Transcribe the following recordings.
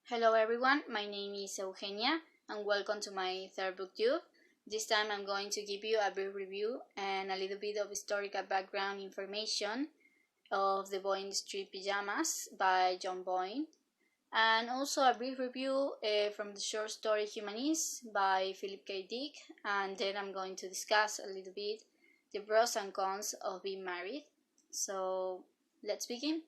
Hello everyone, my name is Eugenia and welcome to my third booktube. This time I'm going to give you a brief review and a little bit of historical background information of The Boy in the Street Pyjamas by John Boyne, and also a brief review from the short story Humanist by Philip K. Dick, and then I'm going to discuss a little bit the pros and cons of being married. So let's begin.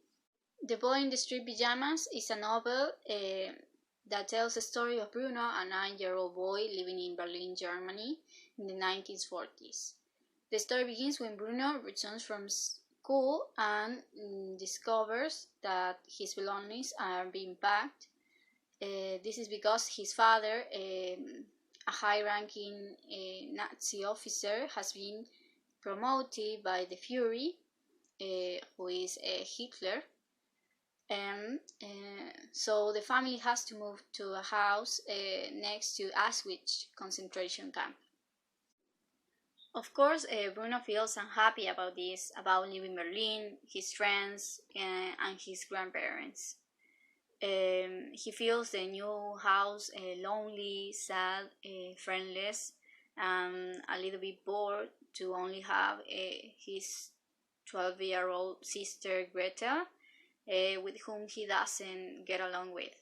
The Boy in the Street Pyjamas is a novel that tells the story of Bruno, a 9-year-old boy living in Berlin, Germany in the 1940s. The story begins when Bruno returns from school and discovers that his belongings are being packed. This is because his father, a high-ranking Nazi officer, has been promoted by the Fuhrer, who is Hitler. So the family has to move to a house next to Auschwitz concentration camp. Of course, Bruno feels unhappy about this, about leaving Berlin, his friends, and his grandparents. He feels the new house lonely, sad, friendless, and a little bit bored to only have his 12-year-old sister Greta, with whom he doesn't get along with.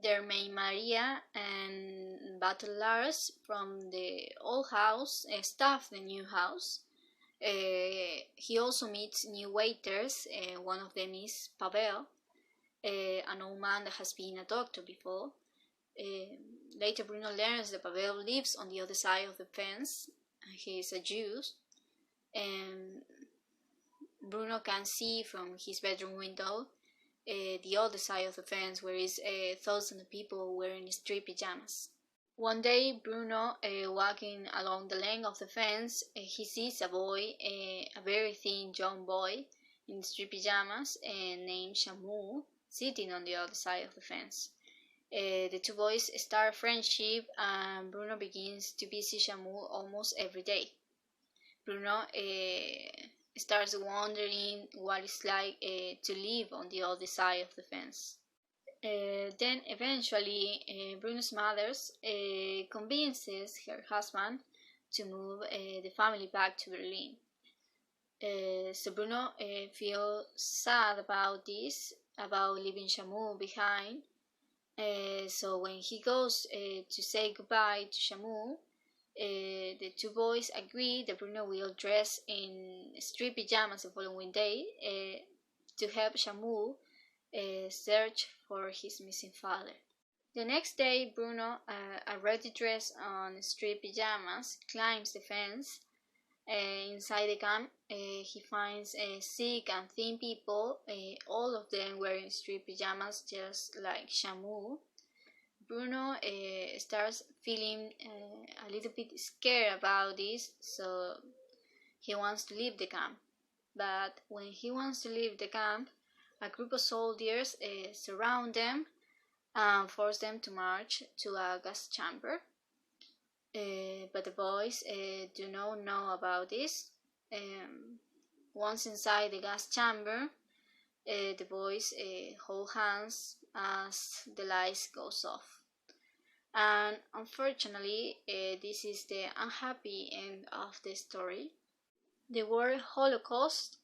Their maid Maria and Battle Lars from the old house staff the new house. He also meets new waiters. One of them is Pavel, an old man that has been a doctor before. Later Bruno learns that Pavel lives on the other side of the fence. He is a Jew. Bruno can see from his bedroom window the other side of the fence, where is thousands of people wearing street pajamas. One day, Bruno, walking along the length of the fence, he sees a boy, a very thin young boy in street pajamas, named Shamu, sitting on the other side of the fence. The two boys start a friendship, and Bruno begins to visit Shamu almost every day. Bruno starts wondering what it's like to live on the other side of the fence. Then eventually Bruno's mother convinces her husband to move the family back to Berlin. So Bruno feels sad about this, about leaving Shamu behind. So when he goes to say goodbye to Shamu, the two boys agree that Bruno will dress in street pajamas the following day to help Shamu search for his missing father. The next day, Bruno, already dressed on street pajamas, climbs the fence. Inside the camp, he finds sick and thin people, all of them wearing street pajamas just like Shamu. Bruno starts feeling a little bit scared about this, so he wants to leave the camp. But when he wants to leave the camp, a group of soldiers surround them and force them to march to a gas chamber. But the boys do not know about this. Once inside the gas chamber, the boys hold hands as the lights goes off. And unfortunately, this is the unhappy end of the story. The word Holocaust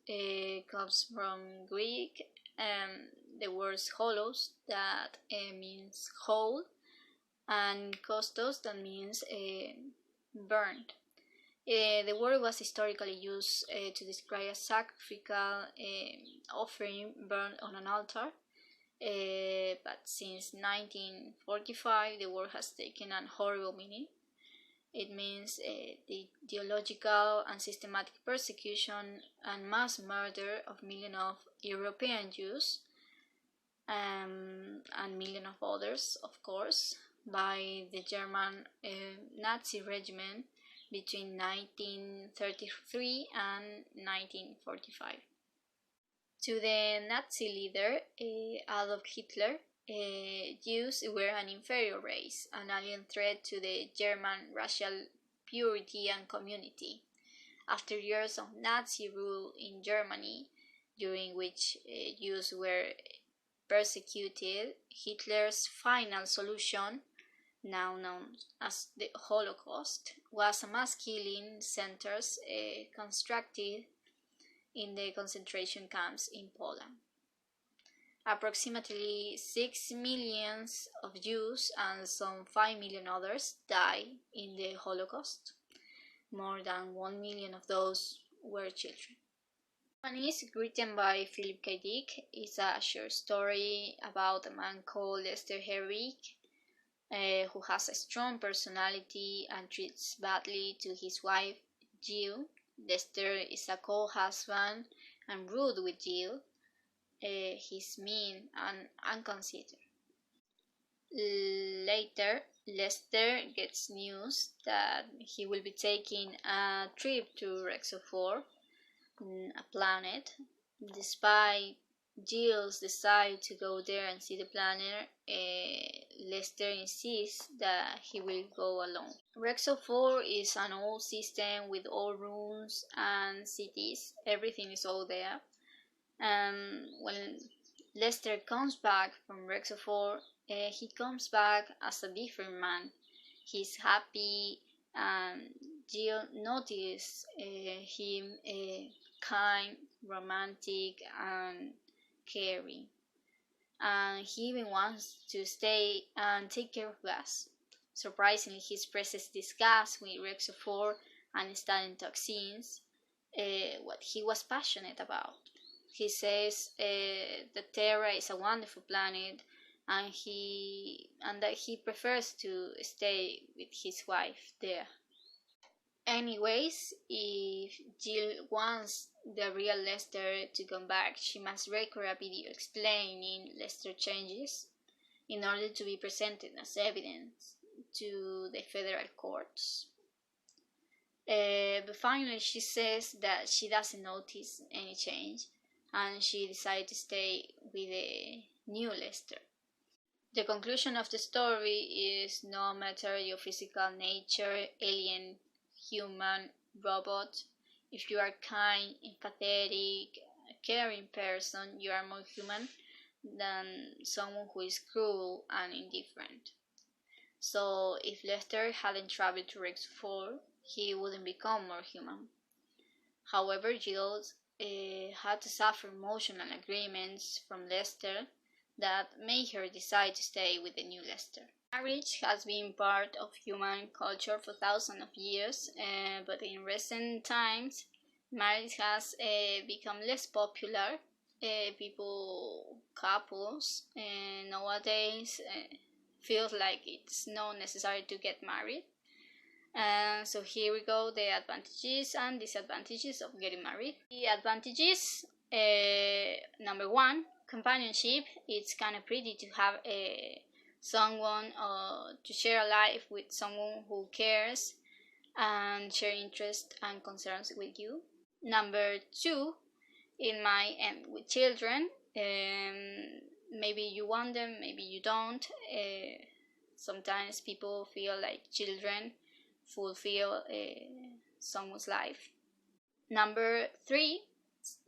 comes from Greek, the word holos, that means whole, and kostos, that means burned. The word was historically used to describe a sacrificial offering burned on an altar. But since 1945, the word has taken a horrible meaning. It means the ideological and systematic persecution and mass murder of millions of European Jews and millions of others, of course, by the German Nazi regime between 1933 and 1945. To the Nazi leader, Adolf Hitler, Jews were an inferior race, an alien threat to the German racial purity and community. After years of Nazi rule in Germany, during which Jews were persecuted, Hitler's final solution, now known as the Holocaust, was a mass killing centers constructed in the concentration camps in Poland. Approximately 6 million of Jews and some 5 million others died in the Holocaust. More than 1 million of those were children. Pyjamas, written by Philip K. Dick, is a short story about a man called Lester Herrick, who has a strong personality and treats badly to his wife, Jill. Lester is a cold husband and rude with Jill. He's mean and unconsidered. Later, Lester gets news that he will be taking a trip to Rexofor, a planet. Despite Jill's desire to go there and see the planet, Lester insists that he will go alone. Rexofor is an old system with all rooms and cities. Everything is all there. When Lester comes back from Rexofor, he comes back as a different man. He's happy, and Jill notices him kind, romantic, and caring. And he even wants to stay and take care of Gus. Surprisingly, he expresses disgust with Rexofor and studying toxins, what he was passionate about. He says that Terra is a wonderful planet, and that he prefers to stay with his wife there. Anyways, if Jill wants the real Lester to come back, she must record a video explaining Lester changes in order to be presented as evidence to the federal courts. But finally, she says that she doesn't notice any change, and she decided to stay with the new Lester. The conclusion of the story is no matter your physical nature, alien, human, robot, if you are kind, empathetic, a caring person, you are more human than someone who is cruel and indifferent. So if Lester hadn't traveled to Rexofor, he wouldn't become more human. However, Jill had to suffer emotional agreements from Lester that made her decide to stay with the new Lester. Marriage has been part of human culture for thousands of years, but in recent times, marriage has become less popular. Couples nowadays feels like it's not necessary to get married. So here we go, the advantages and disadvantages of getting married. The advantages, number one, companionship. It's kind of pretty to have someone to share a life with, someone who cares and share interests and concerns with you. Number two, it might end with children. Maybe you want them, maybe you don't. Sometimes people feel like children fulfill someone's life. Number three,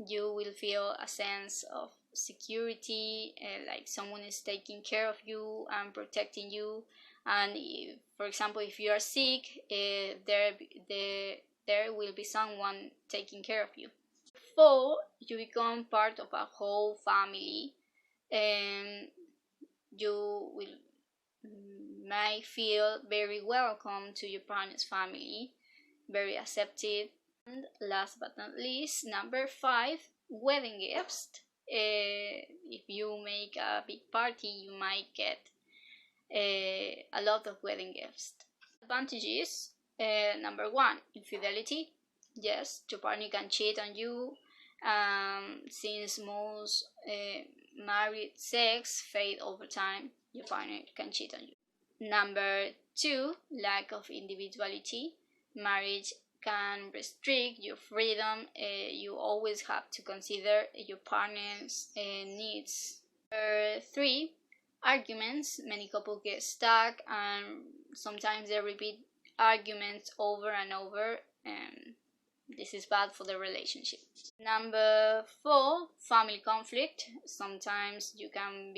you will feel a sense of security, like someone is taking care of you and protecting you. And if, for example, if you are sick, there will be someone taking care of you. Four, you become part of a whole family, and you will might feel very welcome to your partner's family, very accepted. And last but not least, number five, wedding gifts. If you make a big party, you might get a lot of wedding gifts. Advantages, number one, infidelity. Yes, your partner can cheat on you, since most married sex fade over time, your partner can cheat on you. Number two, lack of individuality. Marriage can restrict your freedom. You always have to consider your partner's needs. Number three, arguments. Many couples get stuck and sometimes they repeat arguments over and over, and This is bad for the relationship. Number 4, family conflict. Sometimes you can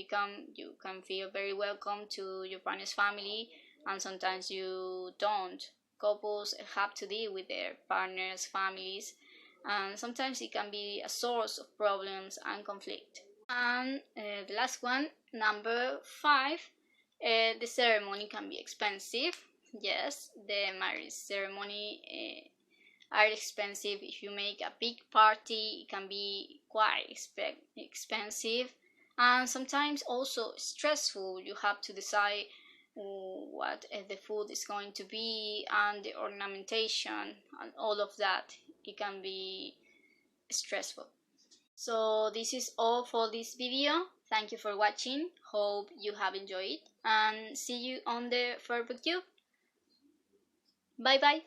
feel very welcome to your partner's family, and sometimes you don't. Couples have to deal with their partners' families, and sometimes it can be a source of problems and conflict. And the last one, number 5, the ceremony can be expensive. Yes, the marriage ceremony are expensive. If you make a big party, it can be quite expensive, and sometimes also stressful. You have to decide what the food is going to be, and the ornamentation and all of that. It can be stressful. So this is all for this video. Thank you for watching. Hope you have enjoyed, and see you on the Booktube. Bye bye.